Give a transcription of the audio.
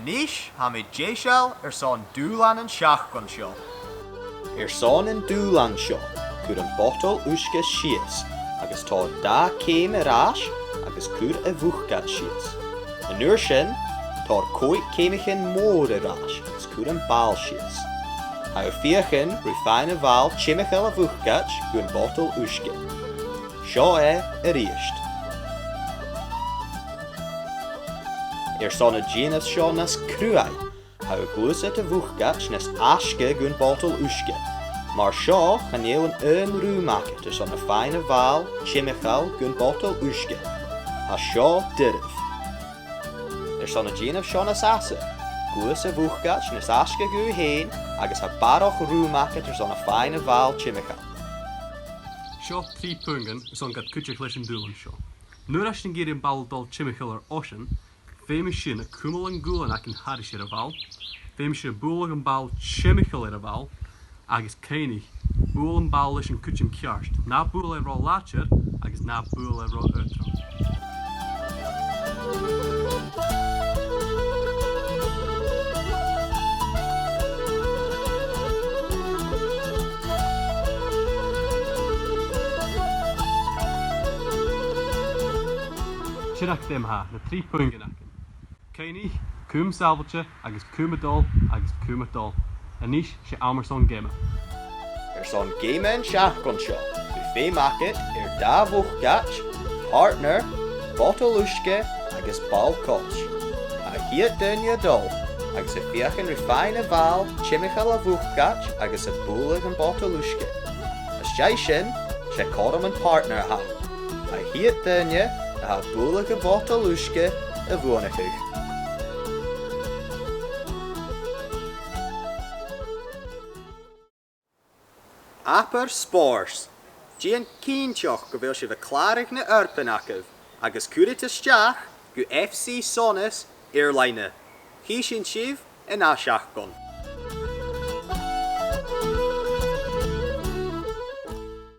Nish Hamid Jeshel son Dúlan and Shachgon Shaw. Son in Dúlan Shaw, could an bottle uske shies, agus tá da came rash, agus could a vuchgat shies. An urshin, tá coit camechin more rash, agus could an bal shies. How fiachin refine a val chimichel a vuchgat, gun bottle uske. Shaw riest. Son a genus Shaw nas cruai, how glus at a vuchgat nes aske gun bottle uske. Maar Shaw gaan heel een roe maken tussen een fijne vaal, chimichel, gun bottle uske. Ha Shaw dirf. Son a genus Shaw nas asse. Glus a vuchgat nes aske gu heen, agus ha baroch roe maken tussen een fijne vaal, chimichel. Shaw 3 punten son gat kutje glischen Dúlan Shaw. Nu as den gerin bal dol chimichel er ocean, Famous sin a cúmal an gúlan ac yn haris ar a val, famous sin a búl an bal chimichel ar a val, agus cénig, búl an bal leis an cúchim ceart, na búl ar rá láchar, agus na búl ar rá utra. Sinach dem ha, na 3 punten ac. Cénig, cúm salvatje, agus cúmadol, agus cúmadol. Anish sé Amerson Gema. Son game en shachgon Shaw, who fe market da vuchgat, partner, bottle uske, agus bal koch. A hiet dunja dol, agus a fiachin refine a val, chimichel a vuchgat, agus a búlig an bottle uske. As jaishin, sé kodam an partner ha. A hiet dunja, a búlig a bottle uske, a vuonachig. Apper spors. Gian Keenchoch go bhfuil si bh clarig na urpanachah, agus cuirit isteach go FC Sonus Airline. Hí sin sibh in aseach gon.